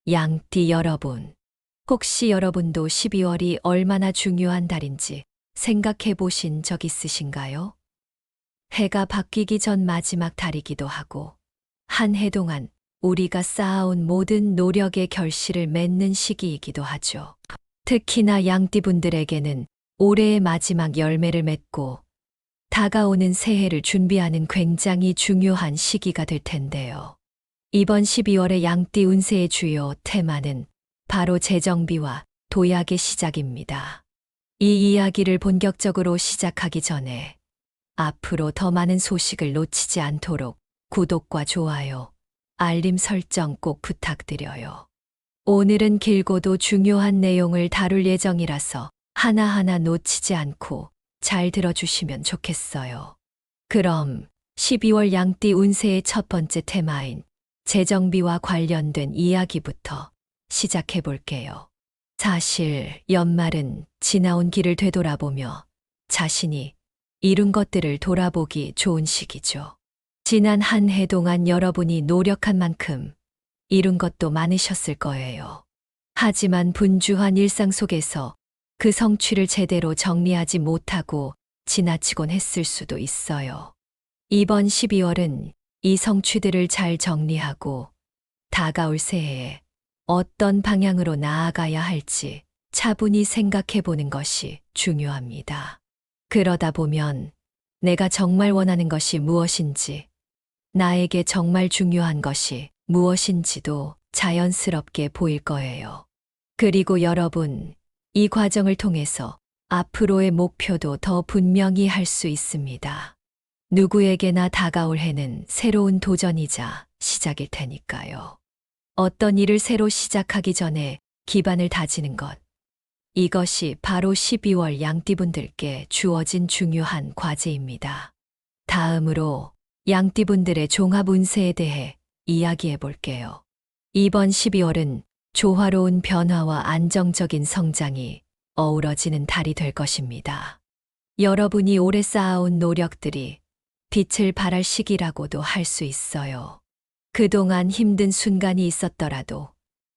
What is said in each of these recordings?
양띠 여러분, 혹시 여러분도 12월이 얼마나 중요한 달인지 생각해 보신 적 있으신가요? 해가 바뀌기 전 마지막 달이기도 하고, 한 해 동안 우리가 쌓아온 모든 노력의 결실을 맺는 시기이기도 하죠. 특히나 양띠분들에게는 올해의 마지막 열매를 맺고 다가오는 새해를 준비하는 굉장히 중요한 시기가 될 텐데요. 이번 12월의 양띠 운세의 주요 테마는 바로 재정비와 도약의 시작입니다. 이 이야기를 본격적으로 시작하기 전에 앞으로 더 많은 소식을 놓치지 않도록 구독과 좋아요, 알림 설정 꼭 부탁드려요. 오늘은 길고도 중요한 내용을 다룰 예정이라서 하나하나 놓치지 않고 잘 들어주시면 좋겠어요. 그럼 12월 양띠 운세의 첫 번째 테마인 재정비와 관련된 이야기부터 시작해 볼게요. 사실 연말은 지나온 길을 되돌아보며 자신이 이룬 것들을 돌아보기 좋은 시기죠. 지난 한 해 동안 여러분이 노력한 만큼 이룬 것도 많으셨을 거예요. 하지만 분주한 일상 속에서 그 성취를 제대로 정리하지 못하고 지나치곤 했을 수도 있어요. 이번 12월은 이 성취들을 잘 정리하고 다가올 새해에 어떤 방향으로 나아가야 할지 차분히 생각해 보는 것이 중요합니다. 그러다 보면 내가 정말 원하는 것이 무엇인지, 나에게 정말 중요한 것이 무엇인지도 자연스럽게 보일 거예요. 그리고 여러분, 이 과정을 통해서 앞으로의 목표도 더 분명히 할 수 있습니다. 누구에게나 다가올 해는 새로운 도전이자 시작일 테니까요. 어떤 일을 새로 시작하기 전에 기반을 다지는 것, 이것이 바로 12월 양띠분들께 주어진 중요한 과제입니다. 다음으로 양띠분들의 종합 운세에 대해 이야기해 볼게요. 이번 12월은 조화로운 변화와 안정적인 성장이 어우러지는 달이 될 것입니다. 여러분이 오래 쌓아온 노력들이 빛을 발할 시기라고도 할 수 있어요. 그동안 힘든 순간이 있었더라도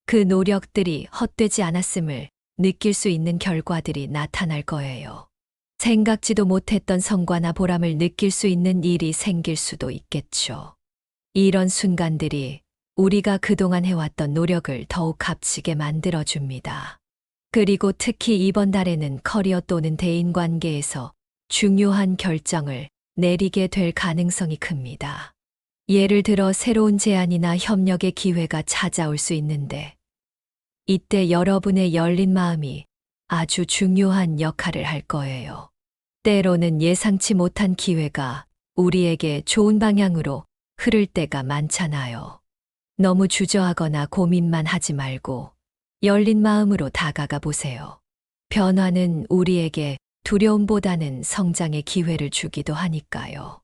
그 노력들이 헛되지 않았음을 느낄 수 있는 결과들이 나타날 거예요. 생각지도 못했던 성과나 보람을 느낄 수 있는 일이 생길 수도 있겠죠. 이런 순간들이 우리가 그동안 해왔던 노력을 더욱 값지게 만들어줍니다. 그리고 특히 이번 달에는 커리어 또는 대인관계에서 중요한 결정을 내리게 될 가능성이 큽니다. 예를 들어 새로운 제안이나 협력의 기회가 찾아올 수 있는데, 이때 여러분의 열린 마음이 아주 중요한 역할을 할 거예요. 때로는 예상치 못한 기회가 우리에게 좋은 방향으로 흐를 때가 많잖아요. 너무 주저하거나 고민만 하지 말고 열린 마음으로 다가가 보세요. 변화는 우리에게 두려움보다는 성장의 기회를 주기도 하니까요.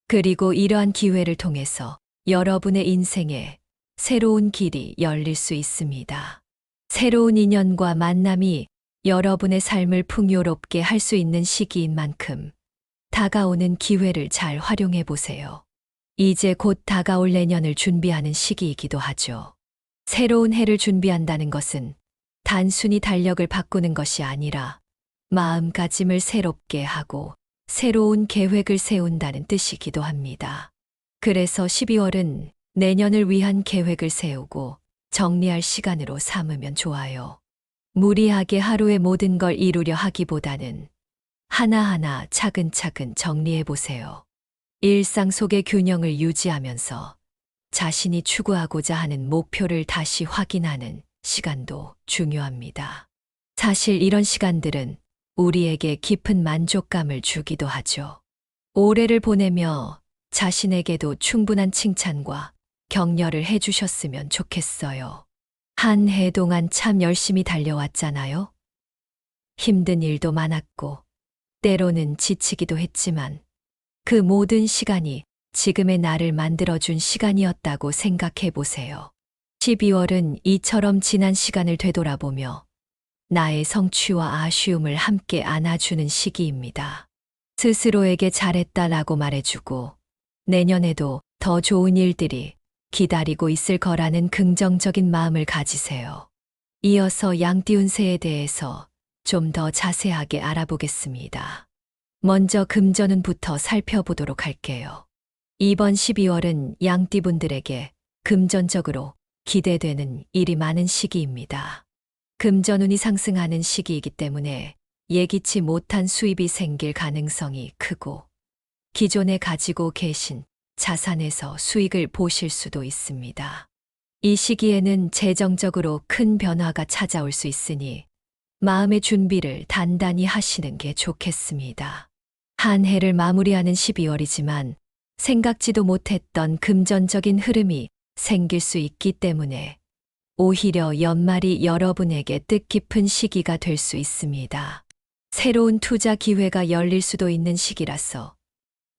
그리고 이러한 기회를 통해서 여러분의 인생에 새로운 길이 열릴 수 있습니다. 새로운 인연과 만남이 여러분의 삶을 풍요롭게 할 수 있는 시기인 만큼 다가오는 기회를 잘 활용해 보세요. 이제 곧 다가올 내년을 준비하는 시기이기도 하죠. 새로운 해를 준비한다는 것은 단순히 달력을 바꾸는 것이 아니라 마음가짐을 새롭게 하고 새로운 계획을 세운다는 뜻이기도 합니다. 그래서 12월은 내년을 위한 계획을 세우고 정리할 시간으로 삼으면 좋아요. 무리하게 하루에 모든 걸 이루려 하기보다는 하나하나 차근차근 정리해 보세요. 일상 속의 균형을 유지하면서 자신이 추구하고자 하는 목표를 다시 확인하는 시간도 중요합니다. 사실 이런 시간들은 우리에게 깊은 만족감을 주기도 하죠. 올해를 보내며 자신에게도 충분한 칭찬과 격려를 해주셨으면 좋겠어요. 한 해 동안 참 열심히 달려왔잖아요. 힘든 일도 많았고, 때로는 지치기도 했지만, 그 모든 시간이 지금의 나를 만들어준 시간이었다고 생각해 보세요. 12월은 이처럼 지난 시간을 되돌아보며 나의 성취와 아쉬움을 함께 안아주는 시기입니다. 스스로에게 잘했다라고 말해주고 내년에도 더 좋은 일들이 기다리고 있을 거라는 긍정적인 마음을 가지세요. 이어서 양띠운세에 대해서 좀 더 자세하게 알아보겠습니다. 먼저 금전운부터 살펴보도록 할게요. 이번 12월은 양띠분들에게 금전적으로 기대되는 일이 많은 시기입니다. 금전운이 상승하는 시기이기 때문에 예기치 못한 수입이 생길 가능성이 크고 기존에 가지고 계신 자산에서 수익을 보실 수도 있습니다. 이 시기에는 재정적으로 큰 변화가 찾아올 수 있으니 마음의 준비를 단단히 하시는 게 좋겠습니다. 한 해를 마무리하는 12월이지만 생각지도 못했던 금전적인 흐름이 생길 수 있기 때문에 오히려 연말이 여러분에게 뜻깊은 시기가 될 수 있습니다. 새로운 투자 기회가 열릴 수도 있는 시기라서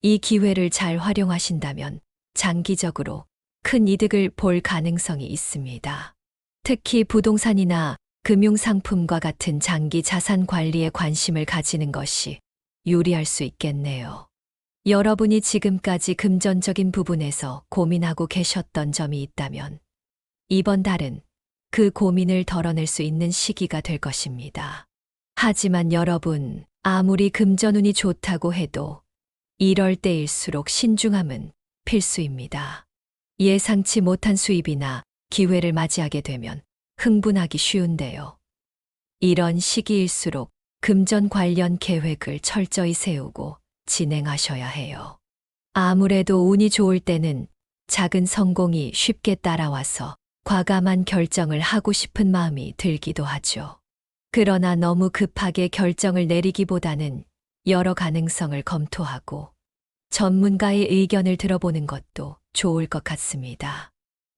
이 기회를 잘 활용하신다면 장기적으로 큰 이득을 볼 가능성이 있습니다. 특히 부동산이나 금융상품과 같은 장기 자산 관리에 관심을 가지는 것이 유리할 수 있겠네요. 여러분이 지금까지 금전적인 부분에서 고민하고 계셨던 점이 있다면 이번 달은 그 고민을 덜어낼 수 있는 시기가 될 것입니다. 하지만 여러분, 아무리 금전운이 좋다고 해도 이럴 때일수록 신중함은 필수입니다. 예상치 못한 수입이나 기회를 맞이하게 되면 흥분하기 쉬운데요. 이런 시기일수록 금전 관련 계획을 철저히 세우고 진행하셔야 해요. 아무래도 운이 좋을 때는 작은 성공이 쉽게 따라와서 과감한 결정을 하고 싶은 마음이 들기도 하죠. 그러나 너무 급하게 결정을 내리기보다는 여러 가능성을 검토하고 전문가의 의견을 들어보는 것도 좋을 것 같습니다.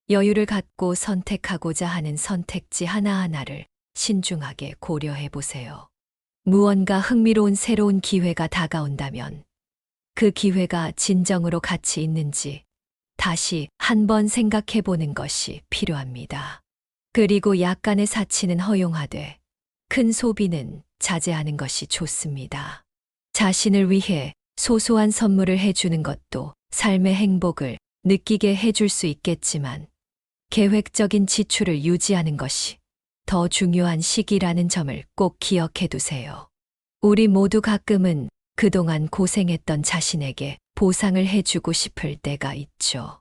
여유를 갖고 선택하고자 하는 선택지 하나하나를 신중하게 고려해 보세요. 무언가 흥미로운 새로운 기회가 다가온다면 그 기회가 진정으로 가치 있는지 다시 한번 생각해 보는 것이 필요합니다. 그리고 약간의 사치는 허용하되 큰 소비는 자제하는 것이 좋습니다. 자신을 위해 소소한 선물을 해주는 것도 삶의 행복을 느끼게 해줄 수 있겠지만 계획적인 지출을 유지하는 것이 더 중요한 시기라는 점을 꼭 기억해 두세요. 우리 모두 가끔은 그동안 고생했던 자신에게 보상을 해주고 싶을 때가 있죠.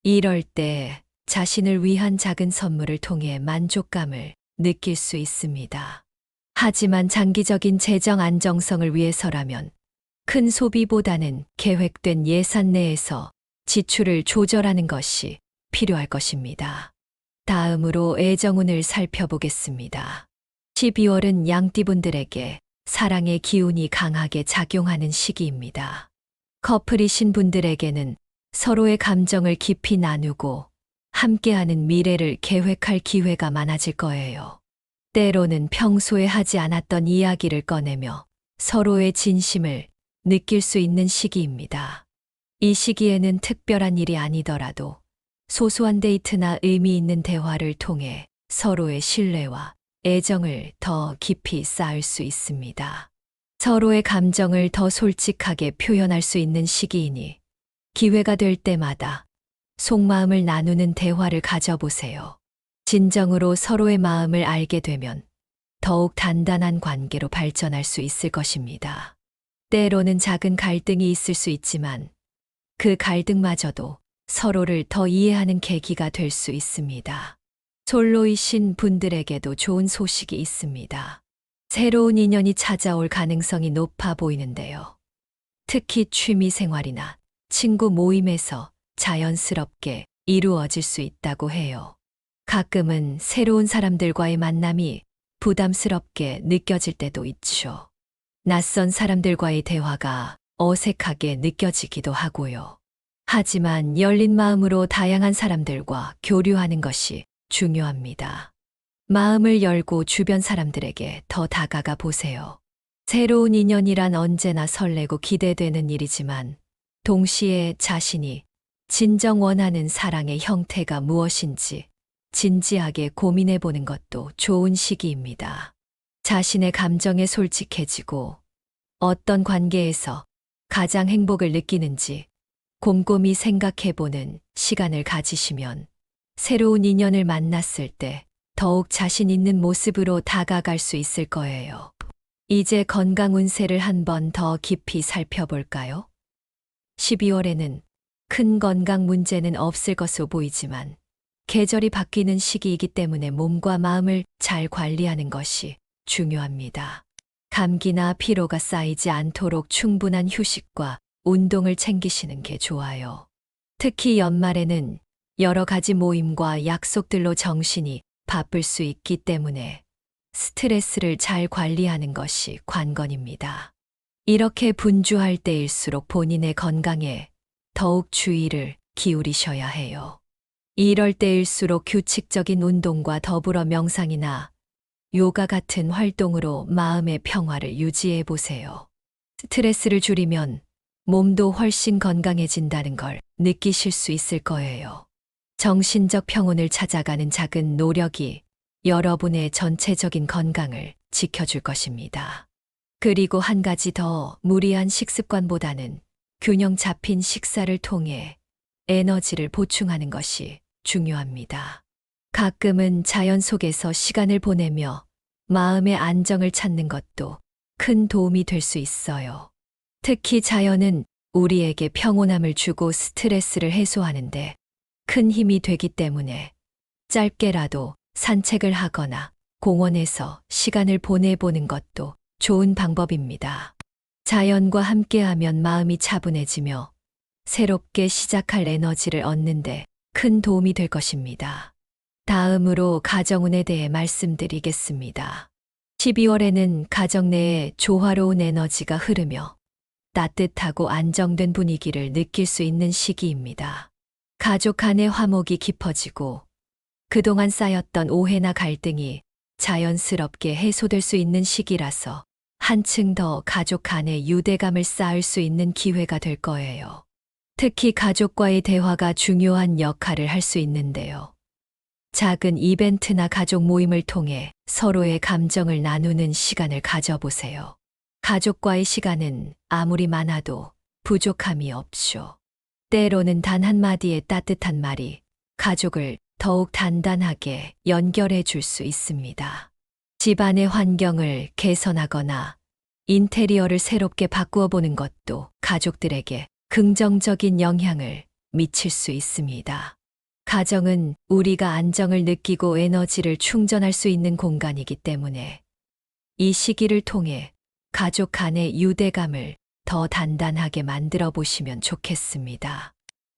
이럴 때 자신을 위한 작은 선물을 통해 만족감을 느낄 수 있습니다. 하지만 장기적인 재정 안정성을 위해서라면 큰 소비보다는 계획된 예산 내에서 지출을 조절하는 것이 필요할 것입니다. 다음으로 애정운을 살펴보겠습니다. 12월은 양띠분들에게 사랑의 기운이 강하게 작용하는 시기입니다. 커플이신 분들에게는 서로의 감정을 깊이 나누고 함께하는 미래를 계획할 기회가 많아질 거예요. 때로는 평소에 하지 않았던 이야기를 꺼내며 서로의 진심을 느낄 수 있는 시기입니다. 이 시기에는 특별한 일이 아니더라도 소소한 데이트나 의미 있는 대화를 통해 서로의 신뢰와 애정을 더 깊이 쌓을 수 있습니다. 서로의 감정을 더 솔직하게 표현할 수 있는 시기이니 기회가 될 때마다 속마음을 나누는 대화를 가져보세요. 진정으로 서로의 마음을 알게 되면 더욱 단단한 관계로 발전할 수 있을 것입니다. 때로는 작은 갈등이 있을 수 있지만 그 갈등마저도 서로를 더 이해하는 계기가 될 수 있습니다. 솔로이신 분들에게도 좋은 소식이 있습니다. 새로운 인연이 찾아올 가능성이 높아 보이는데요. 특히 취미 생활이나 친구 모임에서 자연스럽게 이루어질 수 있다고 해요. 가끔은 새로운 사람들과의 만남이 부담스럽게 느껴질 때도 있죠. 낯선 사람들과의 대화가 어색하게 느껴지기도 하고요. 하지만 열린 마음으로 다양한 사람들과 교류하는 것이 중요합니다. 마음을 열고 주변 사람들에게 더 다가가 보세요. 새로운 인연이란 언제나 설레고 기대되는 일이지만 동시에 자신이 진정 원하는 사랑의 형태가 무엇인지 진지하게 고민해 보는 것도 좋은 시기입니다. 자신의 감정에 솔직해지고 어떤 관계에서 가장 행복을 느끼는지 곰곰이 생각해보는 시간을 가지시면 새로운 인연을 만났을 때 더욱 자신 있는 모습으로 다가갈 수 있을 거예요. 이제 건강 운세를 한 번 더 깊이 살펴볼까요? 12월에는 큰 건강 문제는 없을 것으로 보이지만 계절이 바뀌는 시기이기 때문에 몸과 마음을 잘 관리하는 것이 중요합니다. 감기나 피로가 쌓이지 않도록 충분한 휴식과 운동을 챙기시는 게 좋아요. 특히 연말에는 여러 가지 모임과 약속들로 정신이 바쁠 수 있기 때문에 스트레스를 잘 관리하는 것이 관건입니다. 이렇게 분주할 때일수록 본인의 건강에 더욱 주의를 기울이셔야 해요. 이럴 때일수록 규칙적인 운동과 더불어 명상이나 요가 같은 활동으로 마음의 평화를 유지해 보세요. 스트레스를 줄이면 몸도 훨씬 건강해진다는 걸 느끼실 수 있을 거예요. 정신적 평온을 찾아가는 작은 노력이 여러분의 전체적인 건강을 지켜줄 것입니다. 그리고 한 가지 더, 무리한 식습관보다는 균형 잡힌 식사를 통해 에너지를 보충하는 것이 중요합니다. 가끔은 자연 속에서 시간을 보내며 마음의 안정을 찾는 것도 큰 도움이 될 수 있어요. 특히 자연은 우리에게 평온함을 주고 스트레스를 해소하는데 큰 힘이 되기 때문에 짧게라도 산책을 하거나 공원에서 시간을 보내보는 것도 좋은 방법입니다. 자연과 함께하면 마음이 차분해지며 새롭게 시작할 에너지를 얻는데 큰 도움이 될 것입니다. 다음으로 가정운에 대해 말씀드리겠습니다. 12월에는 가정 내에 조화로운 에너지가 흐르며 따뜻하고 안정된 분위기를 느낄 수 있는 시기입니다. 가족 간의 화목이 깊어지고 그동안 쌓였던 오해나 갈등이 자연스럽게 해소될 수 있는 시기라서 한층 더 가족 간의 유대감을 쌓을 수 있는 기회가 될 거예요. 특히 가족과의 대화가 중요한 역할을 할 수 있는데요. 작은 이벤트나 가족 모임을 통해 서로의 감정을 나누는 시간을 가져보세요. 가족과의 시간은 아무리 많아도 부족함이 없죠. 때로는 단 한마디의 따뜻한 말이 가족을 더욱 단단하게 연결해 줄 수 있습니다. 집안의 환경을 개선하거나 인테리어를 새롭게 바꾸어 보는 것도 가족들에게 긍정적인 영향을 미칠 수 있습니다. 가정은 우리가 안정을 느끼고 에너지를 충전할 수 있는 공간이기 때문에 이 시기를 통해 가족 간의 유대감을 더 단단하게 만들어 보시면 좋겠습니다.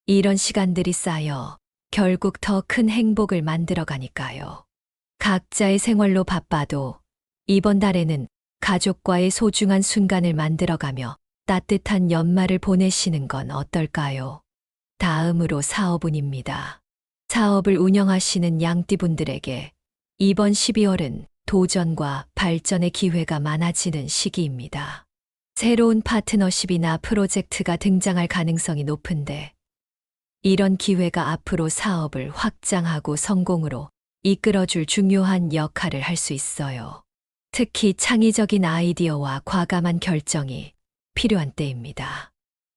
이런 시간들이 쌓여 결국 더 큰 행복을 만들어 가니까요. 각자의 생활로 바빠도 이번 달에는 가족과의 소중한 순간을 만들어가며 따뜻한 연말을 보내시는 건 어떨까요? 다음으로 사업운입니다. 사업을 운영하시는 양띠분들에게 이번 12월은 도전과 발전의 기회가 많아지는 시기입니다. 새로운 파트너십이나 프로젝트가 등장할 가능성이 높은데 이런 기회가 앞으로 사업을 확장하고 성공으로 이끌어줄 중요한 역할을 할 수 있어요. 특히 창의적인 아이디어와 과감한 결정이 필요한 때입니다.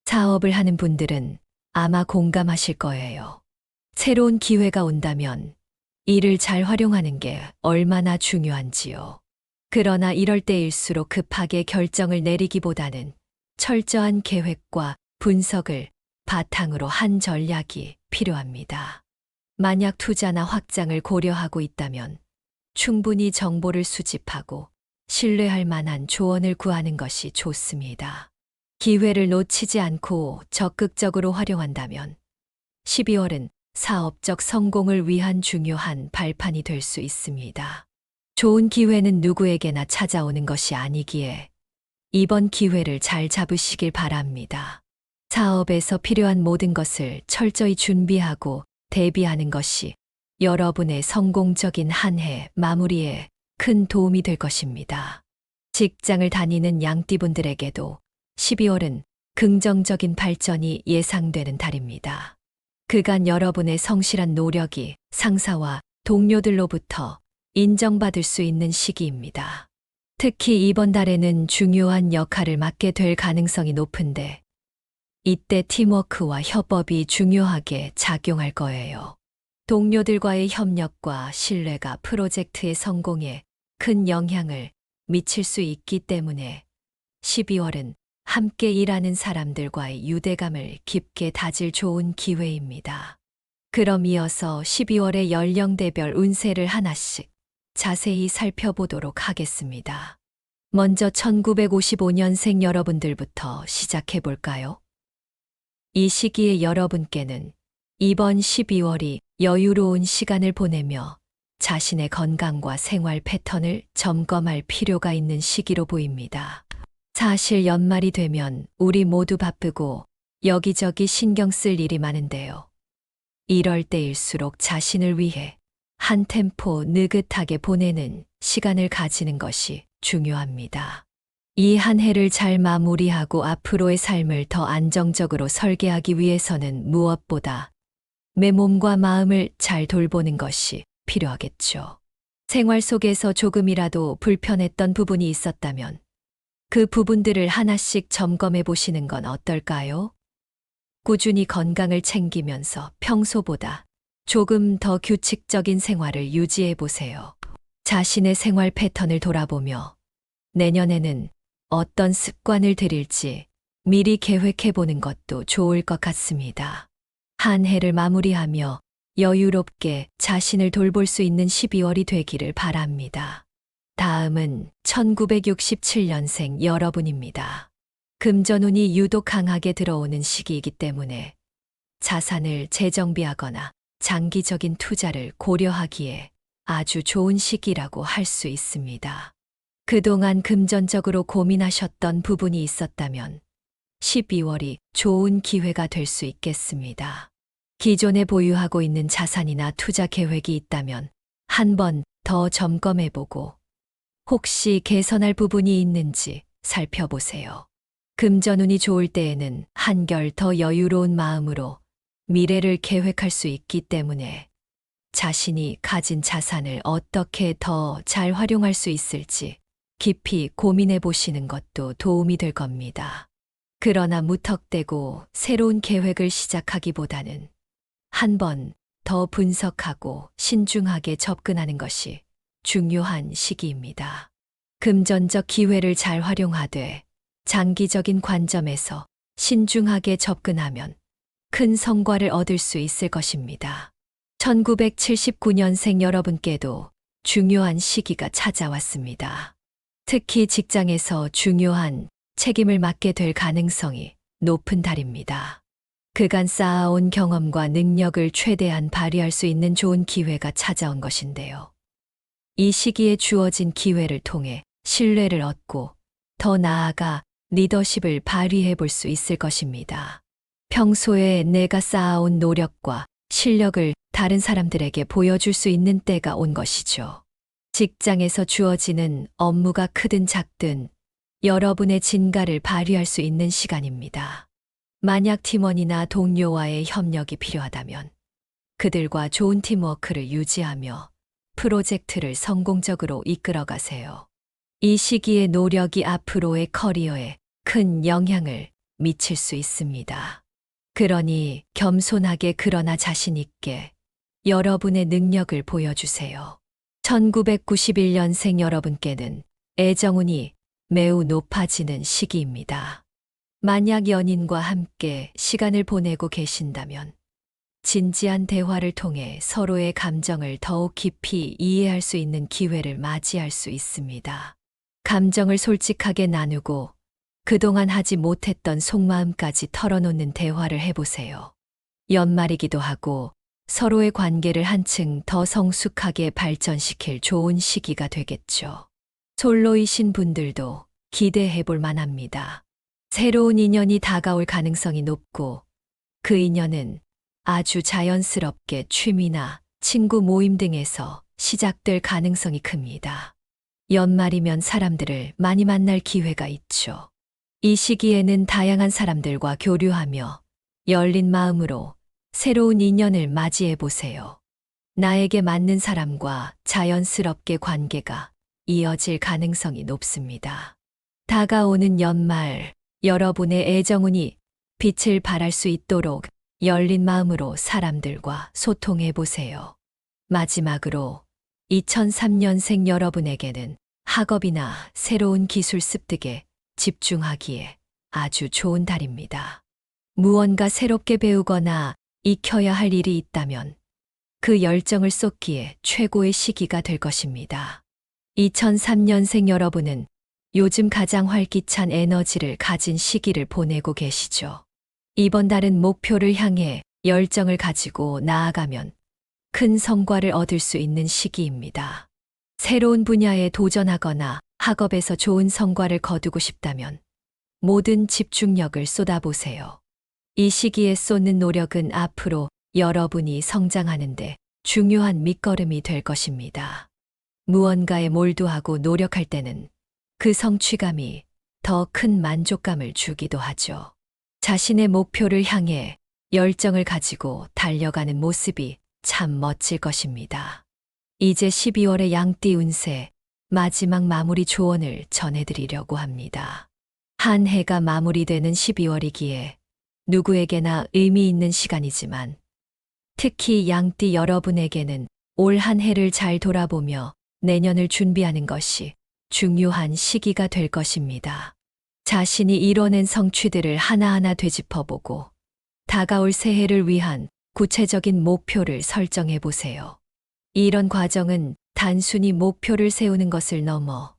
사업을 하는 분들은 아마 공감하실 거예요. 새로운 기회가 온다면 이를 잘 활용하는 게 얼마나 중요한지요. 그러나 이럴 때일수록 급하게 결정을 내리기보다는 철저한 계획과 분석을 바탕으로 한 전략이 필요합니다. 만약 투자나 확장을 고려하고 있다면 충분히 정보를 수집하고 신뢰할 만한 조언을 구하는 것이 좋습니다. 기회를 놓치지 않고 적극적으로 활용한다면 12월은 사업적 성공을 위한 중요한 발판이 될 수 있습니다. 좋은 기회는 누구에게나 찾아오는 것이 아니기에 이번 기회를 잘 잡으시길 바랍니다. 사업에서 필요한 모든 것을 철저히 준비하고 대비하는 것이 여러분의 성공적인 한 해 마무리에 큰 도움이 될 것입니다. 직장을 다니는 양띠분들에게도 12월은 긍정적인 발전이 예상되는 달입니다. 그간 여러분의 성실한 노력이 상사와 동료들로부터 인정받을 수 있는 시기입니다. 특히 이번 달에는 중요한 역할을 맡게 될 가능성이 높은데 이때 팀워크와 협업이 중요하게 작용할 거예요. 동료들과의 협력과 신뢰가 프로젝트의 성공에 큰 영향을 미칠 수 있기 때문에 12월은 함께 일하는 사람들과의 유대감을 깊게 다질 좋은 기회입니다. 그럼 이어서 12월의 연령대별 운세를 하나씩 자세히 살펴보도록 하겠습니다. 먼저 1955년생 여러분들부터 시작해 볼까요? 이 시기에 여러분께는 이번 12월이 여유로운 시간을 보내며 자신의 건강과 생활 패턴을 점검할 필요가 있는 시기로 보입니다. 사실 연말이 되면 우리 모두 바쁘고 여기저기 신경 쓸 일이 많은데요. 이럴 때일수록 자신을 위해 한 템포 느긋하게 보내는 시간을 가지는 것이 중요합니다. 이 한 해를 잘 마무리하고 앞으로의 삶을 더 안정적으로 설계하기 위해서는 무엇보다 내 몸과 마음을 잘 돌보는 것이 필요하겠죠. 생활 속에서 조금이라도 불편했던 부분이 있었다면 그 부분들을 하나씩 점검해 보시는 건 어떨까요? 꾸준히 건강을 챙기면서 평소보다 조금 더 규칙적인 생활을 유지해 보세요. 자신의 생활 패턴을 돌아보며 내년에는 어떤 습관을 들일지 미리 계획해 보는 것도 좋을 것 같습니다. 한 해를 마무리하며 여유롭게 자신을 돌볼 수 있는 12월이 되기를 바랍니다. 다음은 1967년생 여러분입니다. 금전운이 유독 강하게 들어오는 시기이기 때문에 자산을 재정비하거나 장기적인 투자를 고려하기에 아주 좋은 시기라고 할 수 있습니다. 그동안 금전적으로 고민하셨던 부분이 있었다면 12월이 좋은 기회가 될 수 있겠습니다. 기존에 보유하고 있는 자산이나 투자 계획이 있다면 한 번 더 점검해보고 혹시 개선할 부분이 있는지 살펴보세요. 금전운이 좋을 때에는 한결 더 여유로운 마음으로 미래를 계획할 수 있기 때문에 자신이 가진 자산을 어떻게 더 잘 활용할 수 있을지 깊이 고민해 보시는 것도 도움이 될 겁니다. 그러나 무턱대고 새로운 계획을 시작하기보다는 한 번 더 분석하고 신중하게 접근하는 것이 중요한 시기입니다. 금전적 기회를 잘 활용하되 장기적인 관점에서 신중하게 접근하면 큰 성과를 얻을 수 있을 것입니다. 1979년생 여러분께도 중요한 시기가 찾아왔습니다. 특히 직장에서 중요한 책임을 맡게 될 가능성이 높은 달입니다. 그간 쌓아온 경험과 능력을 최대한 발휘할 수 있는 좋은 기회가 찾아온 것인데요. 이 시기에 주어진 기회를 통해 신뢰를 얻고 더 나아가 리더십을 발휘해 볼 수 있을 것입니다. 평소에 내가 쌓아온 노력과 실력을 다른 사람들에게 보여줄 수 있는 때가 온 것이죠. 직장에서 주어지는 업무가 크든 작든 여러분의 진가를 발휘할 수 있는 시간입니다. 만약 팀원이나 동료와의 협력이 필요하다면 그들과 좋은 팀워크를 유지하며 프로젝트를 성공적으로 이끌어 가세요. 이 시기의 노력이 앞으로의 커리어에 큰 영향을 미칠 수 있습니다. 그러니 겸손하게 그러나 자신 있게 여러분의 능력을 보여주세요. 1991년생 여러분께는 애정운이 매우 높아지는 시기입니다. 만약 연인과 함께 시간을 보내고 계신다면 진지한 대화를 통해 서로의 감정을 더욱 깊이 이해할 수 있는 기회를 맞이할 수 있습니다. 감정을 솔직하게 나누고 그동안 하지 못했던 속마음까지 털어놓는 대화를 해보세요. 연말이기도 하고 서로의 관계를 한층 더 성숙하게 발전시킬 좋은 시기가 되겠죠. 솔로이신 분들도 기대해 볼 만합니다. 새로운 인연이 다가올 가능성이 높고 그 인연은 아주 자연스럽게 취미나 친구 모임 등에서 시작될 가능성이 큽니다. 연말이면 사람들을 많이 만날 기회가 있죠. 이 시기에는 다양한 사람들과 교류하며 열린 마음으로 새로운 인연을 맞이해 보세요. 나에게 맞는 사람과 자연스럽게 관계가 이어질 가능성이 높습니다. 다가오는 연말, 여러분의 애정운이 빛을 발할 수 있도록 열린 마음으로 사람들과 소통해 보세요. 마지막으로 2003년생 여러분에게는 학업이나 새로운 기술 습득에 집중하기에 아주 좋은 달입니다. 무언가 새롭게 배우거나 익혀야 할 일이 있다면 그 열정을 쏟기에 최고의 시기가 될 것입니다. 2003년생 여러분은 요즘 가장 활기찬 에너지를 가진 시기를 보내고 계시죠. 이번 달은 목표를 향해 열정을 가지고 나아가면 큰 성과를 얻을 수 있는 시기입니다. 새로운 분야에 도전하거나 학업에서 좋은 성과를 거두고 싶다면 모든 집중력을 쏟아보세요. 이 시기에 쏟는 노력은 앞으로 여러분이 성장하는데 중요한 밑거름이 될 것입니다. 무언가에 몰두하고 노력할 때는 그 성취감이 더 큰 만족감을 주기도 하죠. 자신의 목표를 향해 열정을 가지고 달려가는 모습이 참 멋질 것입니다. 이제 12월의 양띠 운세 마지막 마무리 조언을 전해드리려고 합니다. 한 해가 마무리되는 12월이기에 누구에게나 의미 있는 시간이지만 특히 양띠 여러분에게는 올 한 해를 잘 돌아보며 내년을 준비하는 것이 중요한 시기가 될 것입니다. 자신이 이뤄낸 성취들을 하나하나 되짚어보고 다가올 새해를 위한 구체적인 목표를 설정해 보세요. 이런 과정은 단순히 목표를 세우는 것을 넘어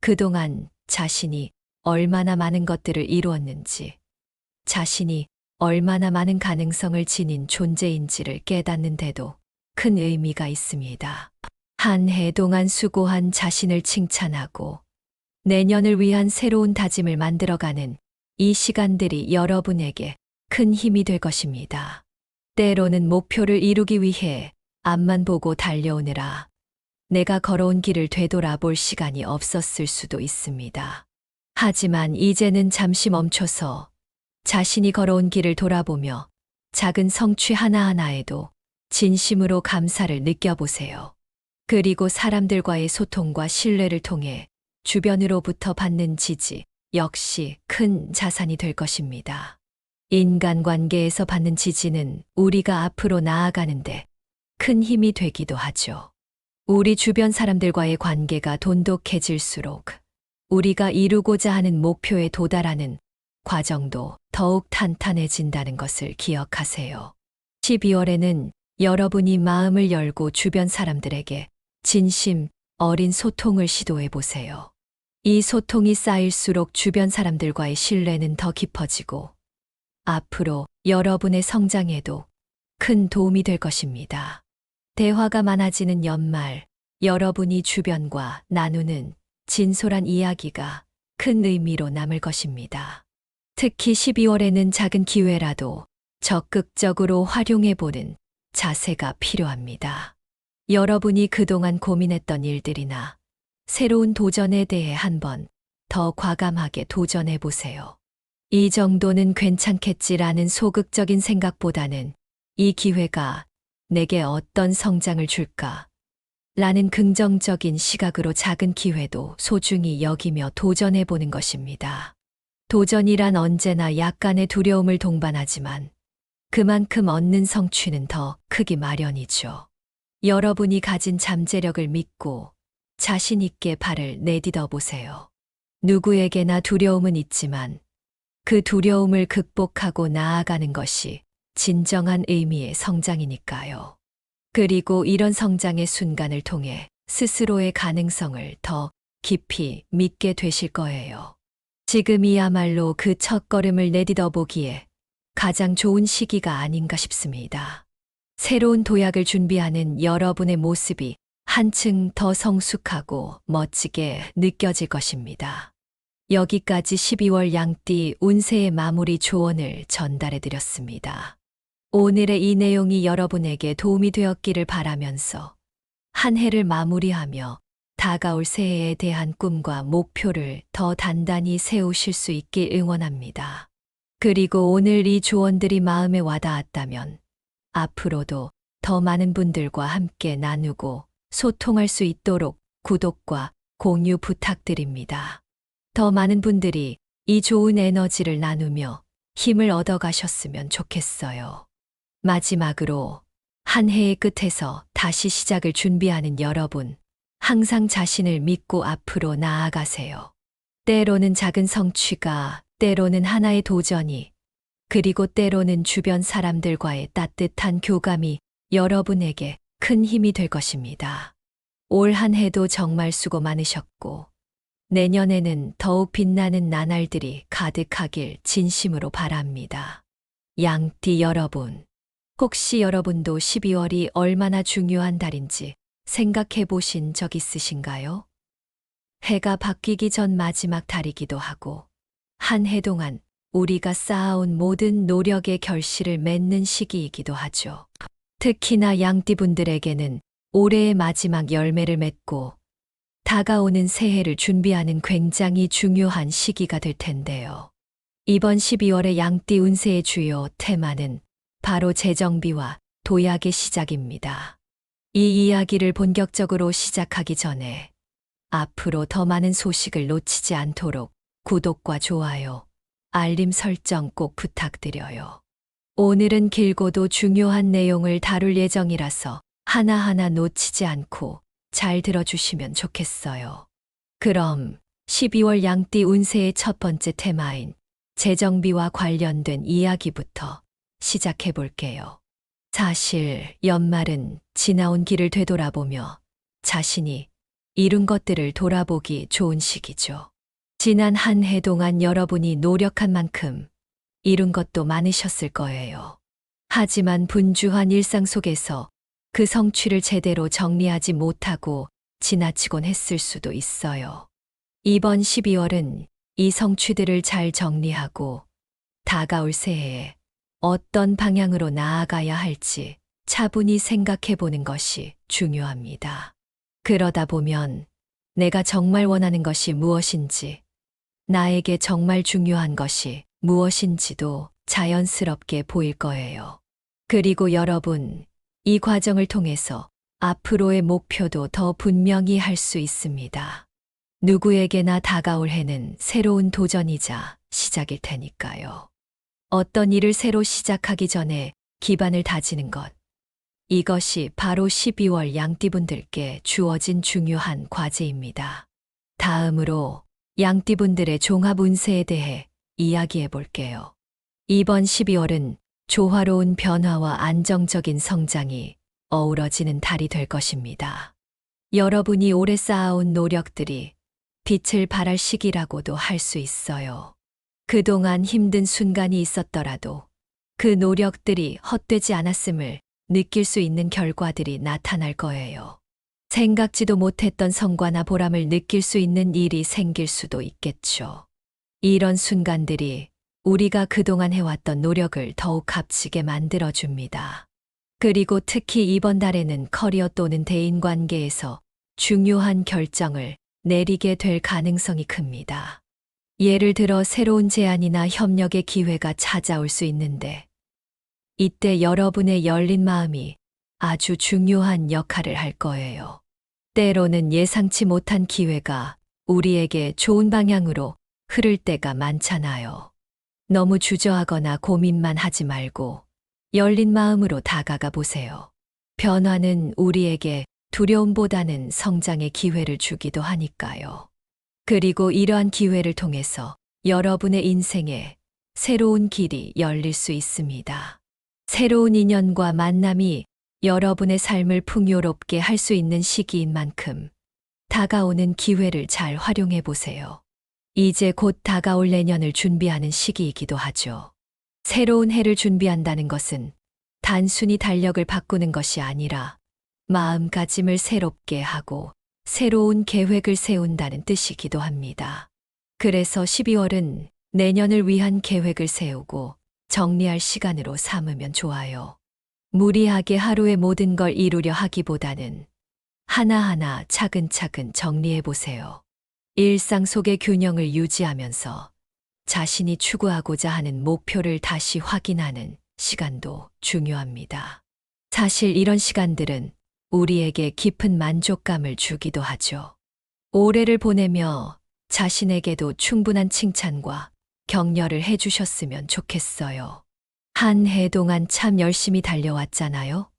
그동안 자신이 얼마나 많은 것들을 이루었는지, 자신이 얼마나 많은 가능성을 지닌 존재인지를 깨닫는 데도 큰 의미가 있습니다. 한 해 동안 수고한 자신을 칭찬하고 내년을 위한 새로운 다짐을 만들어가는 이 시간들이 여러분에게 큰 힘이 될 것입니다. 때로는 목표를 이루기 위해 앞만 보고 달려오느라 내가 걸어온 길을 되돌아볼 시간이 없었을 수도 있습니다. 하지만 이제는 잠시 멈춰서 자신이 걸어온 길을 돌아보며 작은 성취 하나하나에도 진심으로 감사를 느껴보세요. 그리고 사람들과의 소통과 신뢰를 통해 주변으로부터 받는 지지 역시 큰 자산이 될 것입니다. 인간관계에서 받는 지지는 우리가 앞으로 나아가는데 큰 힘이 되기도 하죠. 우리 주변 사람들과의 관계가 돈독해질수록 우리가 이루고자 하는 목표에 도달하는 과정도 더욱 탄탄해진다는 것을 기억하세요. 12월에는 여러분이 마음을 열고 주변 사람들에게 진심 어린 소통을 시도해 보세요. 이 소통이 쌓일수록 주변 사람들과의 신뢰는 더 깊어지고 앞으로 여러분의 성장에도 큰 도움이 될 것입니다. 대화가 많아지는 연말, 여러분이 주변과 나누는 진솔한 이야기가 큰 의미로 남을 것입니다. 특히 12월에는 작은 기회라도 적극적으로 활용해보는 자세가 필요합니다. 여러분이 그동안 고민했던 일들이나 새로운 도전에 대해 한번 더 과감하게 도전해보세요. 이 정도는 괜찮겠지라는 소극적인 생각보다는 이 기회가 내게 어떤 성장을 줄까? 라는 긍정적인 시각으로 작은 기회도 소중히 여기며 도전해보는 것입니다. 도전이란 언제나 약간의 두려움을 동반하지만 그만큼 얻는 성취는 더 크기 마련이죠. 여러분이 가진 잠재력을 믿고 자신 있게 발을 내딛어 보세요. 누구에게나 두려움은 있지만 그 두려움을 극복하고 나아가는 것이 진정한 의미의 성장이니까요. 그리고 이런 성장의 순간을 통해 스스로의 가능성을 더 깊이 믿게 되실 거예요. 지금이야말로 그 첫걸음을 내딛어 보기에 가장 좋은 시기가 아닌가 싶습니다. 새로운 도약을 준비하는 여러분의 모습이 한층 더 성숙하고 멋지게 느껴질 것입니다. 여기까지 12월 양띠 운세의 마무리 조언을 전달해 드렸습니다. 오늘의 이 내용이 여러분에게 도움이 되었기를 바라면서 한 해를 마무리하며 다가올 새해에 대한 꿈과 목표를 더 단단히 세우실 수 있길 응원합니다. 그리고 오늘 이 조언들이 마음에 와닿았다면 앞으로도 더 많은 분들과 함께 나누고 소통할 수 있도록 구독과 공유 부탁드립니다. 더 많은 분들이 이 좋은 에너지를 나누며 힘을 얻어가셨으면 좋겠어요. 마지막으로 한 해의 끝에서 다시 시작을 준비하는 여러분, 항상 자신을 믿고 앞으로 나아가세요. 때로는 작은 성취가, 때로는 하나의 도전이, 그리고 때로는 주변 사람들과의 따뜻한 교감이 여러분에게 큰 힘이 될 것입니다. 올 한 해도 정말 수고 많으셨고, 내년에는 더욱 빛나는 나날들이 가득하길 진심으로 바랍니다. 양띠 여러분, 혹시 여러분도 12월이 얼마나 중요한 달인지 생각해 보신 적 있으신가요? 해가 바뀌기 전 마지막 달이기도 하고, 한 해 동안 우리가 쌓아온 모든 노력의 결실을 맺는 시기이기도 하죠. 특히나 양띠분들에게는 올해의 마지막 열매를 맺고 다가오는 새해를 준비하는 굉장히 중요한 시기가 될 텐데요. 이번 12월의 양띠 운세의 주요 테마는 바로 재정비와 도약의 시작입니다. 이 이야기를 본격적으로 시작하기 전에 앞으로 더 많은 소식을 놓치지 않도록 구독과 좋아요, 알림 설정 꼭 부탁드려요. 오늘은 길고도 중요한 내용을 다룰 예정이라서 하나하나 놓치지 않고 잘 들어주시면 좋겠어요. 그럼 12월 양띠 운세의 첫 번째 테마인 재정비와 관련된 이야기부터 시작해 볼게요. 사실 연말은 지나온 길을 되돌아보며 자신이 이룬 것들을 돌아보기 좋은 시기죠. 지난 한 해 동안 여러분이 노력한 만큼 이룬 것도 많으셨을 거예요. 하지만 분주한 일상 속에서 그 성취를 제대로 정리하지 못하고 지나치곤 했을 수도 있어요. 이번 12월은 이 성취들을 잘 정리하고 다가올 새해에 어떤 방향으로 나아가야 할지 차분히 생각해 보는 것이 중요합니다. 그러다 보면 내가 정말 원하는 것이 무엇인지, 나에게 정말 중요한 것이 무엇인지도 자연스럽게 보일 거예요. 그리고 여러분, 이 과정을 통해서 앞으로의 목표도 더 분명히 할 수 있습니다. 누구에게나 다가올 해는 새로운 도전이자 시작일 테니까요. 어떤 일을 새로 시작하기 전에 기반을 다지는 것, 이것이 바로 12월 양띠분들께 주어진 중요한 과제입니다. 다음으로 양띠분들의 종합 운세에 대해 이야기해 볼게요. 이번 12월은 조화로운 변화와 안정적인 성장이 어우러지는 달이 될 것입니다. 여러분이 오래 쌓아온 노력들이 빛을 발할 시기라고도 할 수 있어요. 그동안 힘든 순간이 있었더라도 그 노력들이 헛되지 않았음을 느낄 수 있는 결과들이 나타날 거예요. 생각지도 못했던 성과나 보람을 느낄 수 있는 일이 생길 수도 있겠죠. 이런 순간들이 우리가 그동안 해왔던 노력을 더욱 값지게 만들어줍니다. 그리고 특히 이번 달에는 커리어 또는 대인관계에서 중요한 결정을 내리게 될 가능성이 큽니다. 예를 들어 새로운 제안이나 협력의 기회가 찾아올 수 있는데, 이때 여러분의 열린 마음이 아주 중요한 역할을 할 거예요. 때로는 예상치 못한 기회가 우리에게 좋은 방향으로 흐를 때가 많잖아요. 너무 주저하거나 고민만 하지 말고 열린 마음으로 다가가 보세요. 변화는 우리에게 두려움보다는 성장의 기회를 주기도 하니까요. 그리고 이러한 기회를 통해서 여러분의 인생에 새로운 길이 열릴 수 있습니다. 새로운 인연과 만남이 여러분의 삶을 풍요롭게 할 수 있는 시기인 만큼 다가오는 기회를 잘 활용해 보세요. 이제 곧 다가올 내년을 준비하는 시기이기도 하죠. 새로운 해를 준비한다는 것은 단순히 달력을 바꾸는 것이 아니라 마음가짐을 새롭게 하고 새로운 계획을 세운다는 뜻이기도 합니다. 그래서 12월은 내년을 위한 계획을 세우고 정리할 시간으로 삼으면 좋아요. 무리하게 하루에 모든 걸 이루려 하기보다는 하나하나 차근차근 정리해 보세요. 일상 속의 균형을 유지하면서 자신이 추구하고자 하는 목표를 다시 확인하는 시간도 중요합니다. 사실 이런 시간들은 우리에게 깊은 만족감을 주기도 하죠. 올해를 보내며 자신에게도 충분한 칭찬과 격려를 해주셨으면 좋겠어요. 한 해 동안 참 열심히 달려왔잖아요.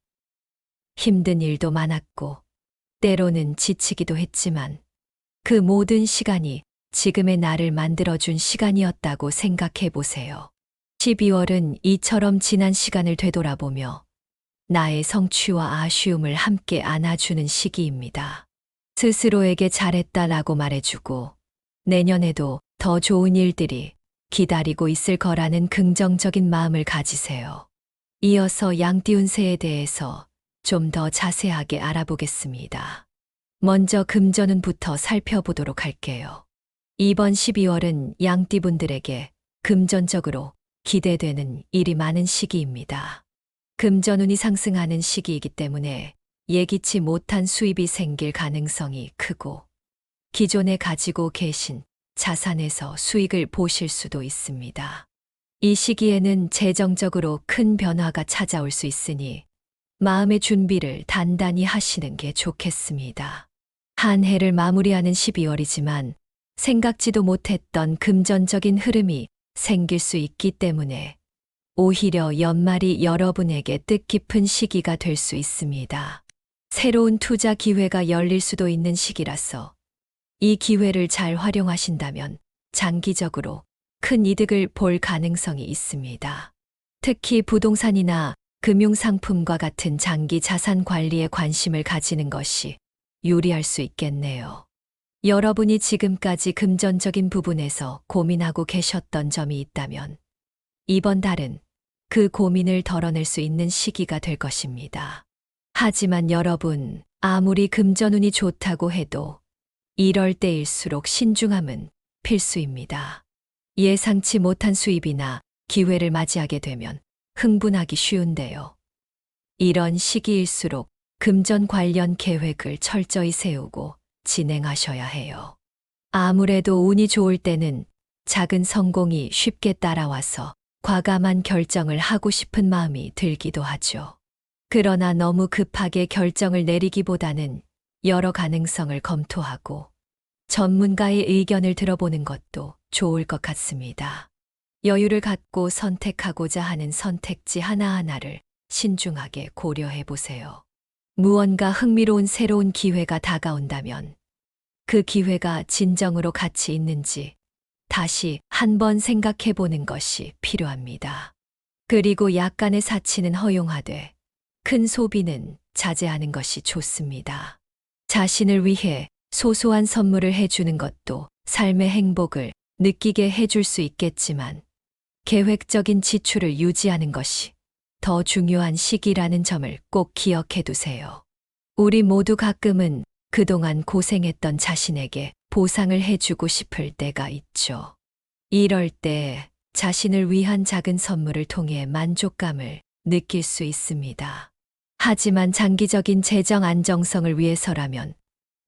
힘든 일도 많았고, 때로는 지치기도 했지만, 그 모든 시간이 지금의 나를 만들어준 시간이었다고 생각해 보세요. 12월은 이처럼 지난 시간을 되돌아보며 나의 성취와 아쉬움을 함께 안아주는 시기입니다. 스스로에게 잘했다라고 말해주고 내년에도 더 좋은 일들이 기다리고 있을 거라는 긍정적인 마음을 가지세요. 이어서 양띠운세에 대해서 좀 더 자세하게 알아보겠습니다. 먼저 금전운부터 살펴보도록 할게요. 이번 12월은 양띠분들에게 금전적으로 기대되는 일이 많은 시기입니다. 금전운이 상승하는 시기이기 때문에 예기치 못한 수입이 생길 가능성이 크고 기존에 가지고 계신 자산에서 수익을 보실 수도 있습니다. 이 시기에는 재정적으로 큰 변화가 찾아올 수 있으니 마음의 준비를 단단히 하시는 게 좋겠습니다. 한 해를 마무리하는 12월이지만 생각지도 못했던 금전적인 흐름이 생길 수 있기 때문에 오히려 연말이 여러분에게 뜻깊은 시기가 될 수 있습니다. 새로운 투자 기회가 열릴 수도 있는 시기라서 이 기회를 잘 활용하신다면 장기적으로 큰 이득을 볼 가능성이 있습니다. 특히 부동산이나 금융상품과 같은 장기 자산 관리에 관심을 가지는 것이 유리할 수 있겠네요. 여러분이 지금까지 금전적인 부분에서 고민하고 계셨던 점이 있다면 이번 달은 그 고민을 덜어낼 수 있는 시기가 될 것입니다. 하지만 여러분, 아무리 금전운이 좋다고 해도 이럴 때일수록 신중함은 필수입니다. 예상치 못한 수입이나 기회를 맞이하게 되면 흥분하기 쉬운데요. 이런 시기일수록 금전 관련 계획을 철저히 세우고 진행하셔야 해요. 아무래도 운이 좋을 때는 작은 성공이 쉽게 따라와서 과감한 결정을 하고 싶은 마음이 들기도 하죠. 그러나 너무 급하게 결정을 내리기보다는 여러 가능성을 검토하고 전문가의 의견을 들어보는 것도 좋을 것 같습니다. 여유를 갖고 선택하고자 하는 선택지 하나하나를 신중하게 고려해 보세요. 무언가 흥미로운 새로운 기회가 다가온다면 그 기회가 진정으로 가치 있는지 다시 한번 생각해 보는 것이 필요합니다. 그리고 약간의 사치는 허용하되 큰 소비는 자제하는 것이 좋습니다. 자신을 위해 소소한 선물을 해주는 것도 삶의 행복을 느끼게 해줄 수 있겠지만 계획적인 지출을 유지하는 것이 더 중요한 시기라는 점을 꼭 기억해 두세요. 우리 모두 가끔은 그동안 고생했던 자신에게 보상을 해주고 싶을 때가 있죠. 이럴 때 자신을 위한 작은 선물을 통해 만족감을 느낄 수 있습니다. 하지만 장기적인 재정 안정성을 위해서라면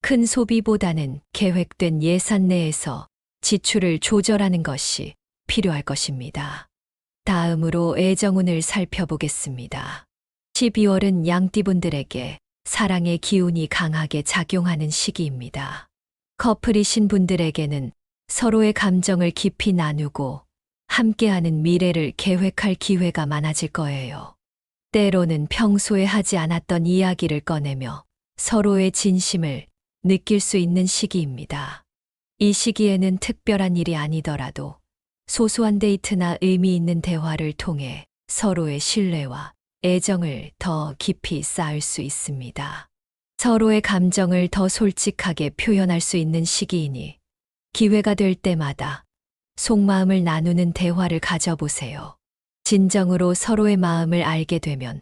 큰 소비보다는 계획된 예산 내에서 지출을 조절하는 것이 필요할 것입니다. 다음으로 애정운을 살펴보겠습니다. 12월은 양띠분들에게 사랑의 기운이 강하게 작용하는 시기입니다. 커플이신 분들에게는 서로의 감정을 깊이 나누고 함께하는 미래를 계획할 기회가 많아질 거예요. 때로는 평소에 하지 않았던 이야기를 꺼내며 서로의 진심을 느낄 수 있는 시기입니다. 이 시기에는 특별한 일이 아니더라도 소소한 데이트나 의미 있는 대화를 통해 서로의 신뢰와 애정을 더 깊이 쌓을 수 있습니다. 서로의 감정을 더 솔직하게 표현할 수 있는 시기이니 기회가 될 때마다 속마음을 나누는 대화를 가져보세요. 진정으로 서로의 마음을 알게 되면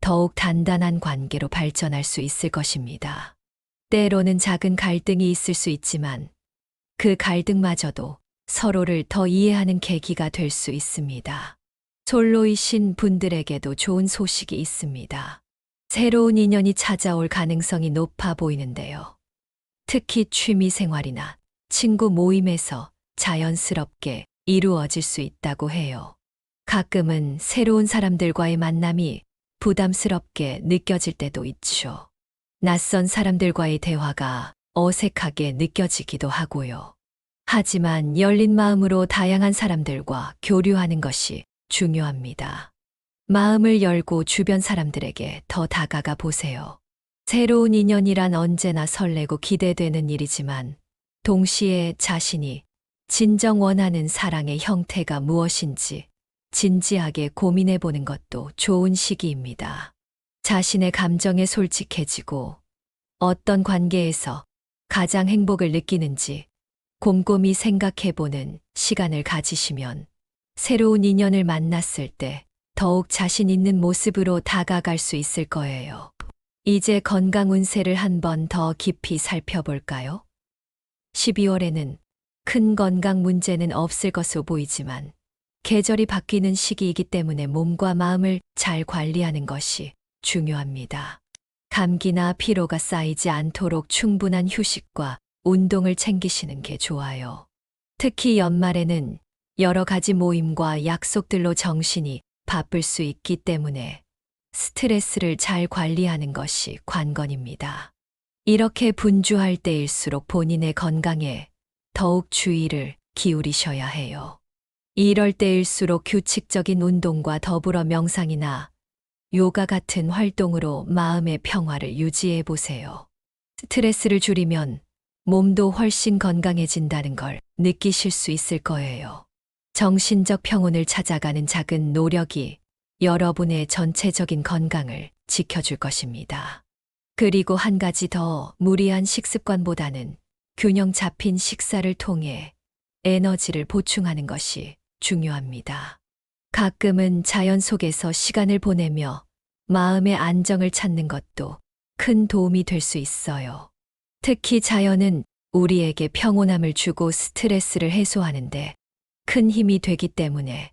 더욱 단단한 관계로 발전할 수 있을 것입니다. 때로는 작은 갈등이 있을 수 있지만 그 갈등마저도 서로를 더 이해하는 계기가 될 수 있습니다. 솔로이신 분들에게도 좋은 소식이 있습니다. 새로운 인연이 찾아올 가능성이 높아 보이는데요. 특히 취미 생활이나 친구 모임에서 자연스럽게 이루어질 수 있다고 해요. 가끔은 새로운 사람들과의 만남이 부담스럽게 느껴질 때도 있죠. 낯선 사람들과의 대화가 어색하게 느껴지기도 하고요. 하지만 열린 마음으로 다양한 사람들과 교류하는 것이 중요합니다. 마음을 열고 주변 사람들에게 더 다가가 보세요. 새로운 인연이란 언제나 설레고 기대되는 일이지만 동시에 자신이 진정 원하는 사랑의 형태가 무엇인지 진지하게 고민해 보는 것도 좋은 시기입니다. 자신의 감정에 솔직해지고 어떤 관계에서 가장 행복을 느끼는지 곰곰이 생각해 보는 시간을 가지시면 새로운 인연을 만났을 때 더욱 자신 있는 모습으로 다가갈 수 있을 거예요. 이제 건강 운세를 한 번 더 깊이 살펴볼까요? 12월에는 큰 건강 문제는 없을 것으로 보이지만 계절이 바뀌는 시기이기 때문에 몸과 마음을 잘 관리하는 것이 중요합니다. 감기나 피로가 쌓이지 않도록 충분한 휴식과 운동을 챙기시는 게 좋아요. 특히 연말에는 여러 가지 모임과 약속들로 정신이 바쁠 수 있기 때문에 스트레스를 잘 관리하는 것이 관건입니다. 이렇게 분주할 때일수록 본인의 건강에 더욱 주의를 기울이셔야 해요. 이럴 때일수록 규칙적인 운동과 더불어 명상이나 요가 같은 활동으로 마음의 평화를 유지해 보세요. 스트레스를 줄이면 몸도 훨씬 건강해진다는 걸 느끼실 수 있을 거예요. 정신적 평온을 찾아가는 작은 노력이 여러분의 전체적인 건강을 지켜줄 것입니다. 그리고 한 가지 더, 무리한 식습관보다는 균형 잡힌 식사를 통해 에너지를 보충하는 것이 중요합니다. 가끔은 자연 속에서 시간을 보내며 마음의 안정을 찾는 것도 큰 도움이 될 수 있어요. 특히 자연은 우리에게 평온함을 주고 스트레스를 해소하는데 큰 힘이 되기 때문에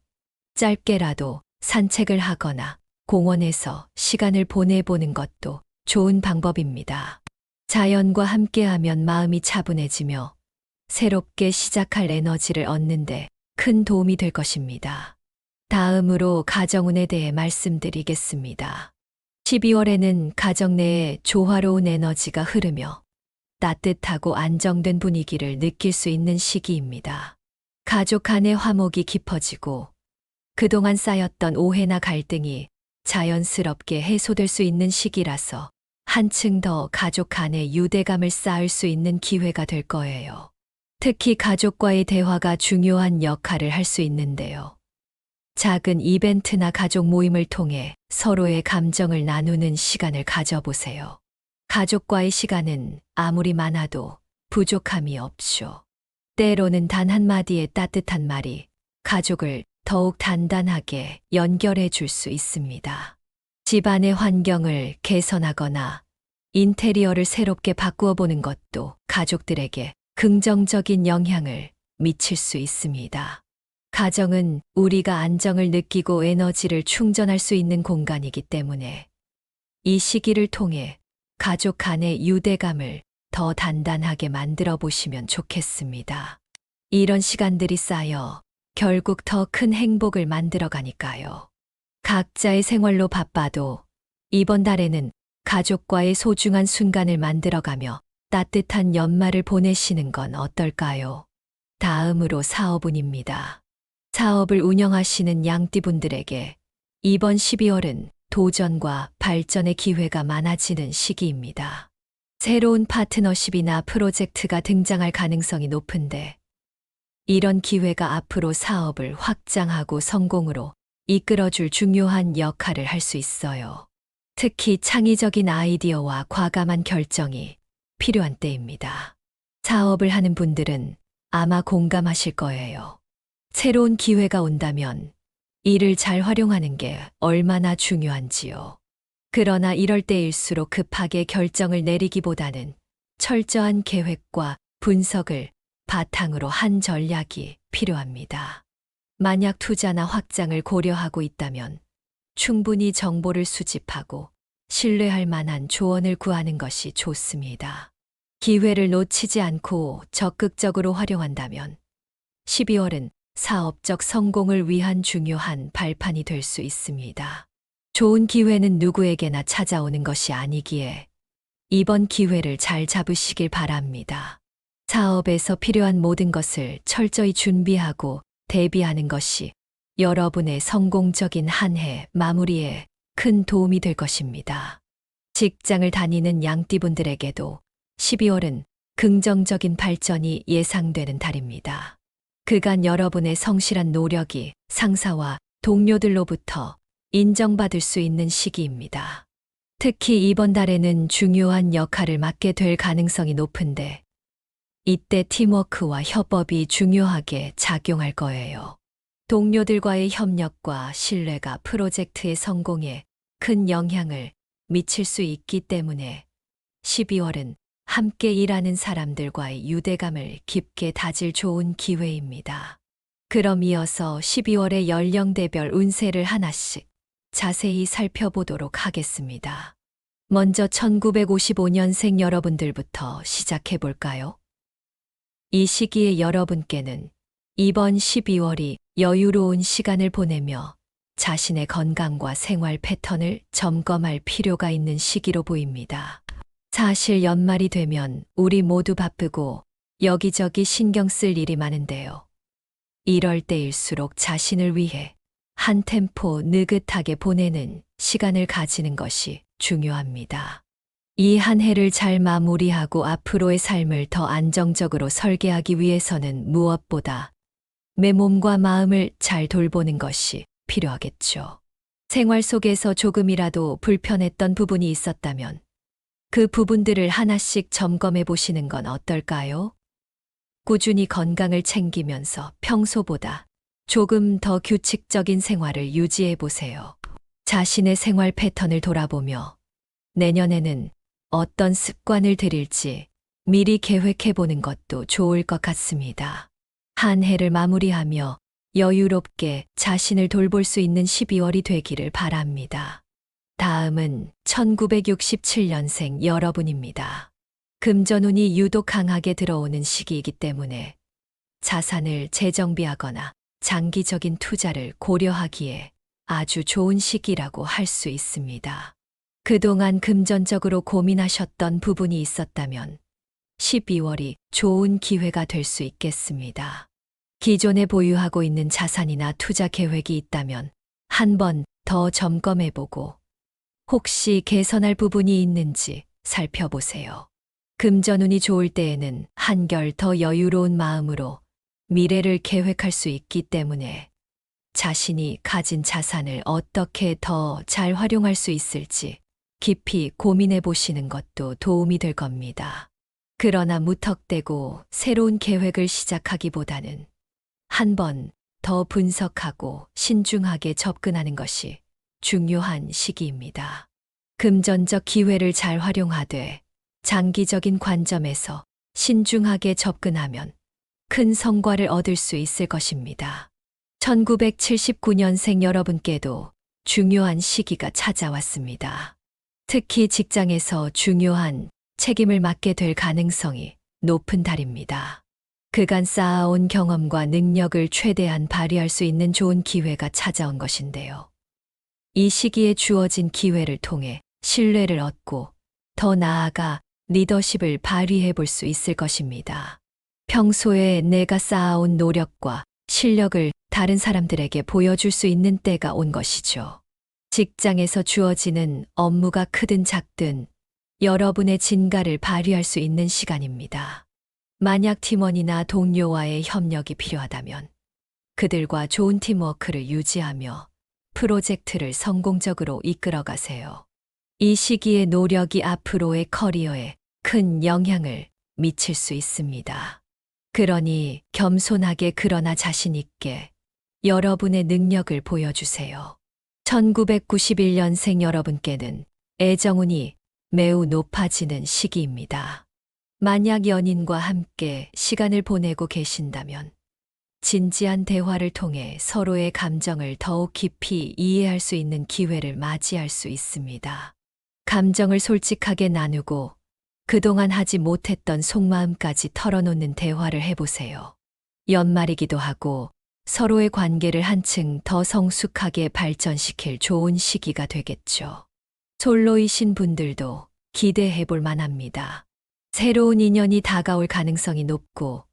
짧게라도 산책을 하거나 공원에서 시간을 보내보는 것도 좋은 방법입니다. 자연과 함께하면 마음이 차분해지며 새롭게 시작할 에너지를 얻는데 큰 도움이 될 것입니다. 다음으로 가정운에 대해 말씀드리겠습니다. 12월에는 가정 내에 조화로운 에너지가 흐르며 따뜻하고 안정된 분위기를 느낄 수 있는 시기입니다. 가족 간의 화목이 깊어지고 그동안 쌓였던 오해나 갈등이 자연스럽게 해소될 수 있는 시기라서 한층 더 가족 간의 유대감을 쌓을 수 있는 기회가 될 거예요. 특히 가족과의 대화가 중요한 역할을 할 수 있는데요. 작은 이벤트나 가족 모임을 통해 서로의 감정을 나누는 시간을 가져보세요. 가족과의 시간은 아무리 많아도 부족함이 없죠. 때로는 단 한마디의 따뜻한 말이 가족을 더욱 단단하게 연결해 줄 수 있습니다. 집안의 환경을 개선하거나 인테리어를 새롭게 바꾸어 보는 것도 가족들에게 긍정적인 영향을 미칠 수 있습니다. 가정은 우리가 안정을 느끼고 에너지를 충전할 수 있는 공간이기 때문에 이 시기를 통해 가족 간의 유대감을 더 단단하게 만들어 보시면 좋겠습니다. 이런 시간들이 쌓여 결국 더 큰 행복을 만들어 가니까요. 각자의 생활로 바빠도 이번 달에는 가족과의 소중한 순간을 만들어가며 따뜻한 연말을 보내시는 건 어떨까요? 다음으로 사업운입니다. 사업을 운영하시는 양띠분들에게 이번 12월은 도전과 발전의 기회가 많아지는 시기입니다. 새로운 파트너십이나 프로젝트가 등장할 가능성이 높은데 이런 기회가 앞으로 사업을 확장하고 성공으로 이끌어줄 중요한 역할을 할 수 있어요. 특히 창의적인 아이디어와 과감한 결정이 필요한 때입니다. 사업을 하는 분들은 아마 공감하실 거예요. 새로운 기회가 온다면 이를 잘 활용하는 게 얼마나 중요한지요. 그러나 이럴 때일수록 급하게 결정을 내리기보다는 철저한 계획과 분석을 바탕으로 한 전략이 필요합니다. 만약 투자나 확장을 고려하고 있다면 충분히 정보를 수집하고 신뢰할 만한 조언을 구하는 것이 좋습니다. 기회를 놓치지 않고 적극적으로 활용한다면 12월은 사업적 성공을 위한 중요한 발판이 될 수 있습니다. 좋은 기회는 누구에게나 찾아오는 것이 아니기에 이번 기회를 잘 잡으시길 바랍니다. 사업에서 필요한 모든 것을 철저히 준비하고 대비하는 것이 여러분의 성공적인 한 해 마무리에 큰 도움이 될 것입니다. 직장을 다니는 양띠분들에게도 12월은 긍정적인 발전이 예상되는 달입니다. 그간 여러분의 성실한 노력이 상사와 동료들로부터 인정받을 수 있는 시기입니다. 특히 이번 달에는 중요한 역할을 맡게 될 가능성이 높은데 이때 팀워크와 협업이 중요하게 작용할 거예요. 동료들과의 협력과 신뢰가 프로젝트의 성공에 큰 영향을 미칠 수 있기 때문에 12월은 함께 일하는 사람들과의 유대감을 깊게 다질 좋은 기회입니다. 그럼 이어서 12월의 연령대별 운세를 하나씩 자세히 살펴보도록 하겠습니다. 먼저 1955년생 여러분들부터 시작해 볼까요? 이 시기에 여러분께는 이번 12월이 여유로운 시간을 보내며 자신의 건강과 생활 패턴을 점검할 필요가 있는 시기로 보입니다. 사실 연말이 되면 우리 모두 바쁘고 여기저기 신경 쓸 일이 많은데요. 이럴 때일수록 자신을 위해 한 템포 느긋하게 보내는 시간을 가지는 것이 중요합니다. 이 한 해를 잘 마무리하고 앞으로의 삶을 더 안정적으로 설계하기 위해서는 무엇보다 내 몸과 마음을 잘 돌보는 것이 필요하겠죠. 생활 속에서 조금이라도 불편했던 부분이 있었다면 그 부분들을 하나씩 점검해 보시는 건 어떨까요? 꾸준히 건강을 챙기면서 평소보다 조금 더 규칙적인 생활을 유지해 보세요. 자신의 생활 패턴을 돌아보며 내년에는 어떤 습관을 들일지 미리 계획해 보는 것도 좋을 것 같습니다. 한 해를 마무리하며 여유롭게 자신을 돌볼 수 있는 12월이 되기를 바랍니다. 다음은 1967년생 여러분입니다. 금전운이 유독 강하게 들어오는 시기이기 때문에 자산을 재정비하거나 장기적인 투자를 고려하기에 아주 좋은 시기라고 할 수 있습니다. 그동안 금전적으로 고민하셨던 부분이 있었다면 12월이 좋은 기회가 될 수 있겠습니다. 기존에 보유하고 있는 자산이나 투자 계획이 있다면 한 번 더 점검해보고 혹시 개선할 부분이 있는지 살펴보세요. 금전운이 좋을 때에는 한결 더 여유로운 마음으로 미래를 계획할 수 있기 때문에 자신이 가진 자산을 어떻게 더 잘 활용할 수 있을지 깊이 고민해 보시는 것도 도움이 될 겁니다. 그러나 무턱대고 새로운 계획을 시작하기보다는 한 번 더 분석하고 신중하게 접근하는 것이 중요한 시기입니다. 금전적 기회를 잘 활용하되 장기적인 관점에서 신중하게 접근하면 큰 성과를 얻을 수 있을 것입니다. 1979년생 여러분께도 중요한 시기가 찾아왔습니다. 특히 직장에서 중요한 책임을 맡게 될 가능성이 높은 달입니다. 그간 쌓아온 경험과 능력을 최대한 발휘할 수 있는 좋은 기회가 찾아온 것인데요. 이 시기에 주어진 기회를 통해 신뢰를 얻고 더 나아가 리더십을 발휘해 볼 수 있을 것입니다. 평소에 내가 쌓아온 노력과 실력을 다른 사람들에게 보여줄 수 있는 때가 온 것이죠. 직장에서 주어지는 업무가 크든 작든 여러분의 진가를 발휘할 수 있는 시간입니다. 만약 팀원이나 동료와의 협력이 필요하다면 그들과 좋은 팀워크를 유지하며 프로젝트를 성공적으로 이끌어 가세요. 이 시기의 노력이 앞으로의 커리어에 큰 영향을 미칠 수 있습니다. 그러니 겸손하게 그러나 자신 있게 여러분의 능력을 보여주세요. 1991년생 여러분께는 애정운이 매우 높아지는 시기입니다. 만약 연인과 함께 시간을 보내고 계신다면 진지한 대화를 통해 서로의 감정을 더욱 깊이 이해할 수 있는 기회를 맞이할 수 있습니다. 감정을 솔직하게 나누고 그동안 하지 못했던 속마음까지 털어놓는 대화를 해보세요. 연말이기도 하고 서로의 관계를 한층 더 성숙하게 발전시킬 좋은 시기가 되겠죠. 솔로이신 분들도 기대해 볼 만합니다. 새로운 인연이 다가올 가능성이 높고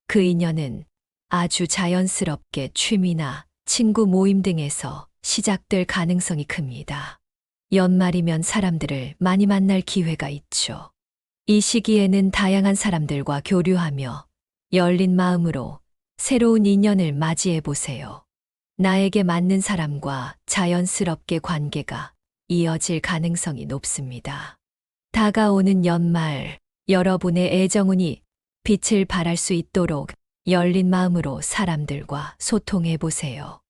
그 인연은 아주 자연스럽게 취미나 친구 모임 등에서 시작될 가능성이 큽니다. 연말이면 사람들을 많이 만날 기회가 있죠. 이 시기에는 다양한 사람들과 교류하며 열린 마음으로 새로운 인연을 맞이해 보세요. 나에게 맞는 사람과 자연스럽게 관계가 이어질 가능성이 높습니다. 다가오는 연말, 여러분의 애정운이 빛을 발할 수 있도록 열린 마음으로 사람들과 소통해 보세요.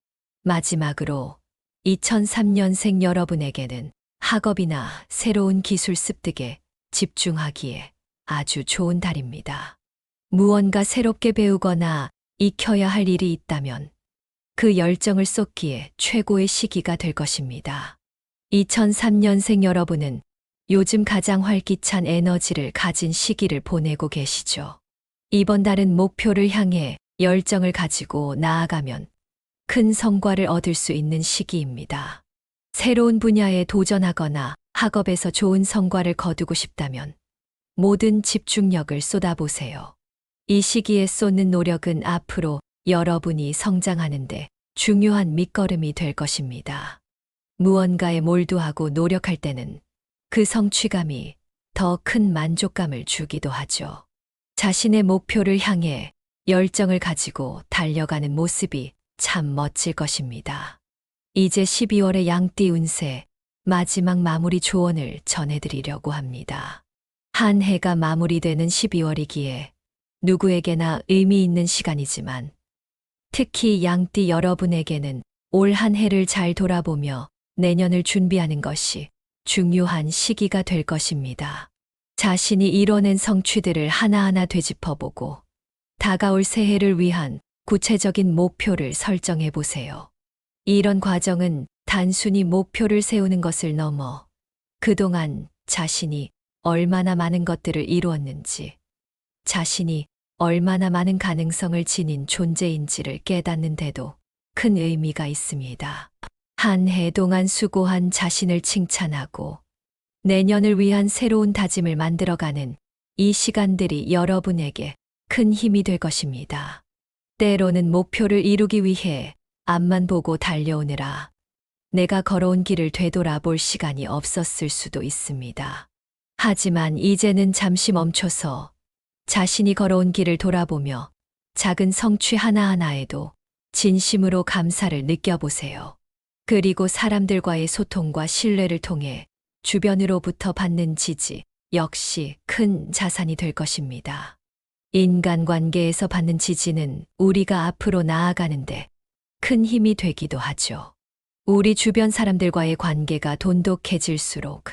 마지막으로 2003년생 여러분에게는 학업이나 새로운 기술 습득에 집중하기에 아주 좋은 달입니다. 무언가 새롭게 배우거나 익혀야 할 일이 있다면 그 열정을 쏟기에 최고의 시기가 될 것입니다. 2003년생 여러분은 요즘 가장 활기찬 에너지를 가진 시기를 보내고 계시죠. 이번 달은 목표를 향해 열정을 가지고 나아가면 큰 성과를 얻을 수 있는 시기입니다. 새로운 분야에 도전하거나 학업에서 좋은 성과를 거두고 싶다면 모든 집중력을 쏟아보세요. 이 시기에 쏟는 노력은 앞으로 여러분이 성장하는데 중요한 밑거름이 될 것입니다. 무언가에 몰두하고 노력할 때는 그 성취감이 더 큰 만족감을 주기도 하죠. 자신의 목표를 향해 열정을 가지고 달려가는 모습이 참 멋질 것입니다. 이제 12월의 양띠 운세 마지막 마무리 조언을 전해드리려고 합니다. 한 해가 마무리되는 12월이기에 누구에게나 의미 있는 시간이지만 특히 양띠 여러분에게는 올 한 해를 잘 돌아보며 내년을 준비하는 것이 중요한 시기가 될 것입니다. 자신이 이뤄낸 성취들을 하나하나 되짚어보고 다가올 새해를 위한 구체적인 목표를 설정해 보세요. 이런 과정은 단순히 목표를 세우는 것을 넘어 그동안 자신이 얼마나 많은 것들을 이루었는지, 자신이 얼마나 많은 가능성을 지닌 존재인지를 깨닫는 데도 큰 의미가 있습니다. 한 해 동안 수고한 자신을 칭찬하고 내년을 위한 새로운 다짐을 만들어가는 이 시간들이 여러분에게 큰 힘이 될 것입니다. 때로는 목표를 이루기 위해 앞만 보고 달려오느라 내가 걸어온 길을 되돌아볼 시간이 없었을 수도 있습니다. 하지만 이제는 잠시 멈춰서 자신이 걸어온 길을 돌아보며 작은 성취 하나하나에도 진심으로 감사를 느껴보세요. 그리고 사람들과의 소통과 신뢰를 통해 주변으로부터 받는 지지 역시 큰 자산이 될 것입니다. 인간관계에서 받는 지지는 우리가 앞으로 나아가는데 큰 힘이 되기도 하죠. 우리 주변 사람들과의 관계가 돈독해질수록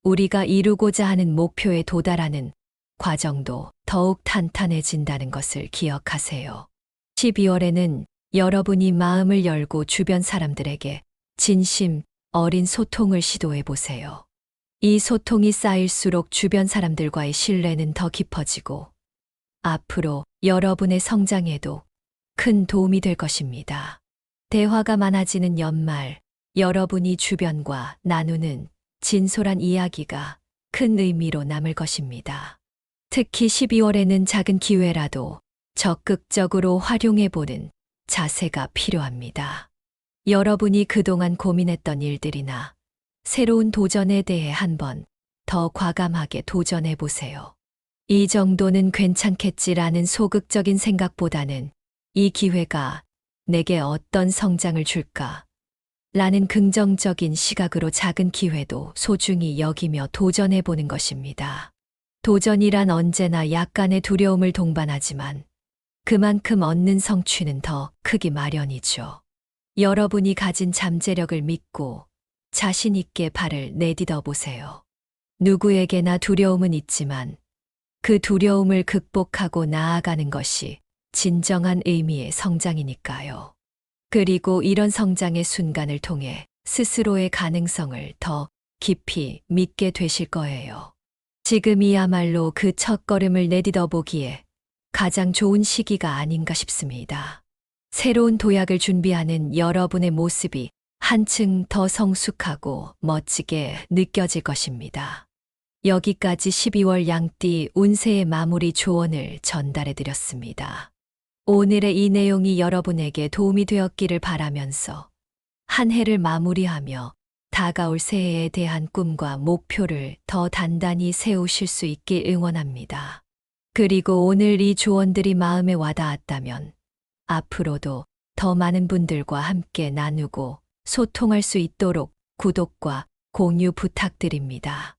우리가 이루고자 하는 목표에 도달하는 과정도 더욱 탄탄해진다는 것을 기억하세요. 12월에는 여러분이 마음을 열고 주변 사람들에게 진심 어린 소통을 시도해 보세요. 이 소통이 쌓일수록 주변 사람들과의 신뢰는 더 깊어지고 앞으로 여러분의 성장에도 큰 도움이 될 것입니다. 대화가 많아지는 연말, 여러분이 주변과 나누는 진솔한 이야기가 큰 의미로 남을 것입니다. 특히 12월에는 작은 기회라도 적극적으로 활용해보는 자세가 필요합니다. 여러분이 그동안 고민했던 일들이나 새로운 도전에 대해 한번 더 과감하게 도전해 보세요. 이 정도는 괜찮겠지라는 소극적인 생각보다는 이 기회가 내게 어떤 성장을 줄까? 라는 긍정적인 시각으로 작은 기회도 소중히 여기며 도전해 보는 것입니다. 도전이란 언제나 약간의 두려움을 동반하지만 그만큼 얻는 성취는 더 크기 마련이죠. 여러분이 가진 잠재력을 믿고 자신 있게 발을 내딛어 보세요. 누구에게나 두려움은 있지만 그 두려움을 극복하고 나아가는 것이 진정한 의미의 성장이니까요. 그리고 이런 성장의 순간을 통해 스스로의 가능성을 더 깊이 믿게 되실 거예요. 지금이야말로 그 첫걸음을 내딛어 보기에 가장 좋은 시기가 아닌가 싶습니다. 새로운 도약을 준비하는 여러분의 모습이 한층 더 성숙하고 멋지게 느껴질 것입니다. 여기까지 12월 양띠 운세의 마무리 조언을 전달해 드렸습니다. 오늘의 이 내용이 여러분에게 도움이 되었기를 바라면서 한 해를 마무리하며 다가올 새해에 대한 꿈과 목표를 더 단단히 세우실 수 있길 응원합니다. 그리고 오늘 이 조언들이 마음에 와닿았다면 앞으로도 더 많은 분들과 함께 나누고 소통할 수 있도록 구독과 공유 부탁드립니다.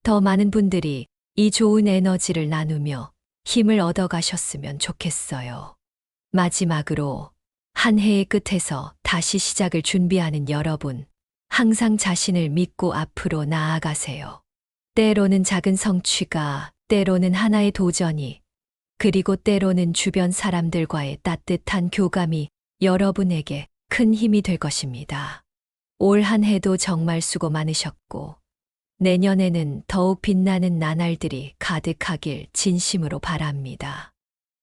더 많은 분들이 이 좋은 에너지를 나누며 힘을 얻어가셨으면 좋겠어요. 마지막으로 한 해의 끝에서 다시 시작을 준비하는 여러분, 항상 자신을 믿고 앞으로 나아가세요. 때로는 작은 성취가, 때로는 하나의 도전이, 그리고 때로는 주변 사람들과의 따뜻한 교감이 여러분에게 큰 힘이 될 것입니다. 올 한 해도 정말 수고 많으셨고, 내년에는 더욱 빛나는 나날들이 가득하길 진심으로 바랍니다.